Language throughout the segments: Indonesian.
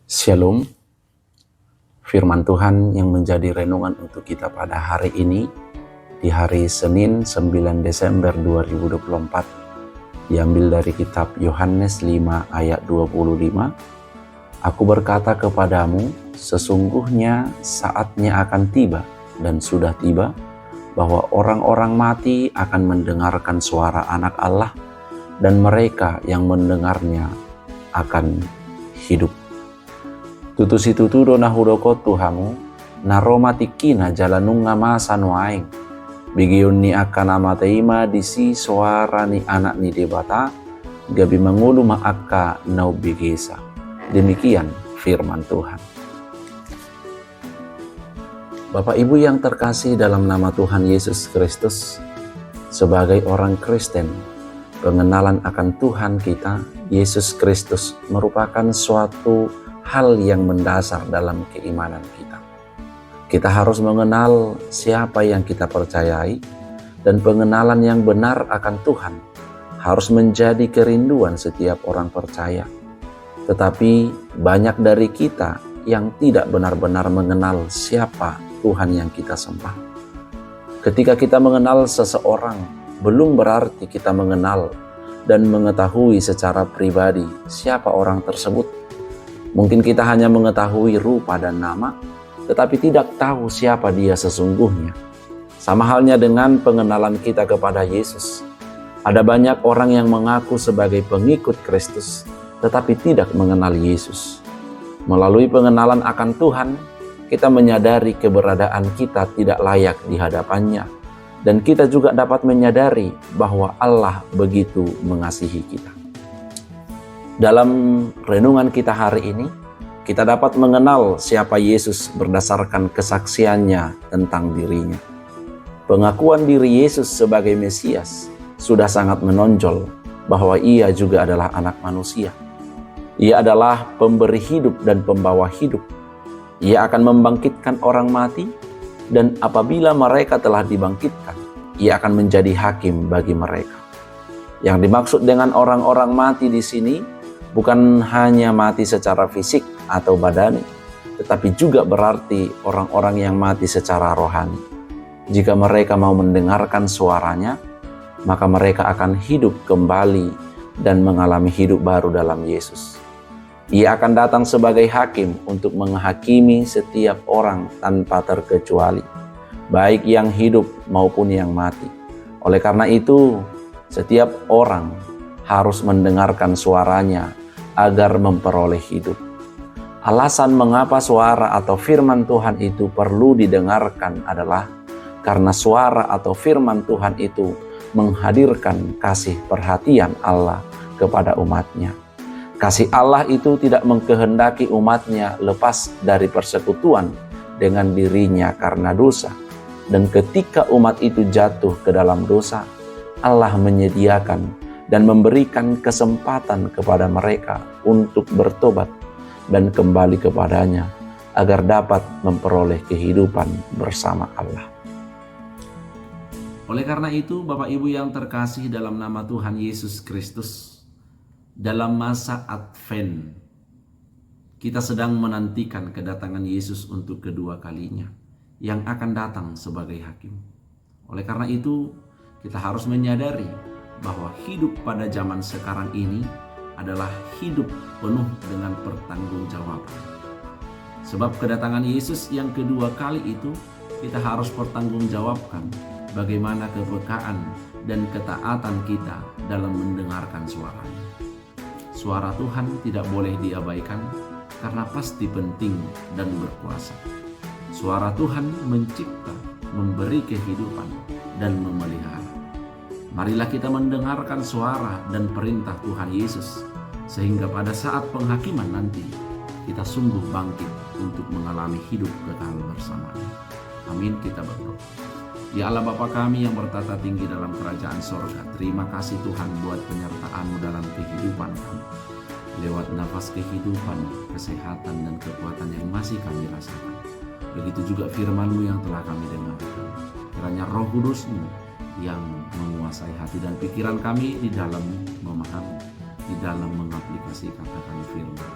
Shalom, firman Tuhan yang menjadi renungan untuk kita pada hari ini, di hari Senin 9 Desember 2024, diambil dari kitab Yohanes 5 ayat 25. Aku berkata kepadamu, sesungguhnya saatnya akan tiba dan sudah tiba, bahwa orang-orang mati akan mendengarkan suara Anak Allah, dan mereka yang mendengarnya akan hidup. Tutusi tuturo na hudoko Tuhamu, na Roma tikina jalanunga masa nuaing. Bigiyon ni akan amateima disi suara ni anak ni debata, gabi mangulu maaka nau bigesa. Demikian firman Tuhan. Bapak Ibu yang terkasih dalam nama Tuhan Yesus Kristus, sebagai orang Kristen, pengenalan akan Tuhan kita, Yesus Kristus, merupakan suatu hal yang mendasar dalam keimanan kita. Kita harus mengenal siapa yang kita percayai, dan pengenalan yang benar akan Tuhan harus menjadi kerinduan setiap orang percaya. Tetapi banyak dari kita yang tidak benar-benar mengenal siapa Tuhan yang kita sembah. Ketika kita mengenal seseorang, belum berarti kita mengenal dan mengetahui secara pribadi siapa orang tersebut. Mungkin kita hanya mengetahui rupa dan nama, tetapi tidak tahu siapa dia sesungguhnya. Sama halnya dengan pengenalan kita kepada Yesus. Ada banyak orang yang mengaku sebagai pengikut Kristus, tetapi tidak mengenal Yesus. Melalui pengenalan akan Tuhan, kita menyadari keberadaan kita tidak layak di hadapannya, dan kita juga dapat menyadari bahwa Allah begitu mengasihi kita. Dalam renungan kita hari ini, kita dapat mengenal siapa Yesus berdasarkan kesaksiannya tentang dirinya. Pengakuan diri Yesus sebagai Mesias sudah sangat menonjol bahwa ia juga adalah anak manusia. Ia adalah pemberi hidup dan pembawa hidup. Ia akan membangkitkan orang mati, dan apabila mereka telah dibangkitkan, ia akan menjadi hakim bagi mereka. Yang dimaksud dengan orang-orang mati di sini bukan hanya mati secara fisik atau badani, tetapi juga berarti orang-orang yang mati secara rohani. Jika mereka mau mendengarkan suaranya, maka mereka akan hidup kembali dan mengalami hidup baru dalam Yesus. Ia akan datang sebagai hakim untuk menghakimi setiap orang tanpa terkecuali, baik yang hidup maupun yang mati. Oleh karena itu, setiap orang harus mendengarkan suaranya agar memperoleh hidup. Alasan mengapa suara atau firman Tuhan itu perlu didengarkan adalah karena suara atau firman Tuhan itu menghadirkan kasih perhatian Allah kepada umatnya. Kasih Allah itu tidak mengkehendaki umatnya lepas dari persekutuan dengan dirinya karena dosa. Dan ketika umat itu jatuh ke dalam dosa, Allah menyediakan dan memberikan kesempatan kepada mereka untuk bertobat dan kembali kepadanya agar dapat memperoleh kehidupan bersama Allah. Oleh karena itu, Bapak Ibu yang terkasih dalam nama Tuhan Yesus Kristus, dalam masa Advent, kita sedang menantikan kedatangan Yesus untuk kedua kalinya, yang akan datang sebagai hakim. Oleh karena itu, kita harus menyadari bahwa hidup pada zaman sekarang ini adalah hidup penuh dengan pertanggungjawaban. Sebab kedatangan Yesus yang kedua kali itu, kita harus pertanggungjawabkan bagaimana kepekaan dan ketaatan kita dalam mendengarkan suaranya. Suara Tuhan tidak boleh diabaikan karena pasti penting dan berkuasa. Suara Tuhan mencipta, memberi kehidupan, dan memelihara. Marilah kita mendengarkan suara dan perintah Tuhan Yesus, sehingga pada saat penghakiman nanti, kita sungguh bangkit untuk mengalami hidup kekal bersama-Nya. Amin, kita berdoa. Ya Allah Bapa kami yang bertata tinggi dalam kerajaan sorga, terima kasih Tuhan buat penyertaan-Mu dalam kehidupan kami. Lewat nafas kehidupan, kesehatan, dan kekuatan yang masih kami rasakan. Begitu juga firman-Mu yang telah kami dengarkan. Kiranya Roh Kudus-Mu yang menguasai hati dan pikiran kami di dalam memahami, di dalam mengaplikasikan firman.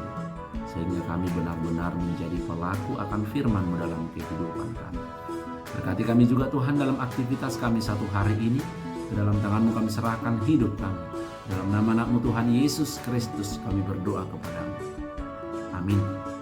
sehingga kami benar-benar menjadi pelaku akan firman-Mu dalam kehidupan kami. Berkati kami juga Tuhan dalam aktivitas kami satu hari ini. Ke dalam tangan-Mu kami serahkan hidup kami. Dalam nama anak-Mu Tuhan Yesus Kristus kami berdoa kepadamu. Amin.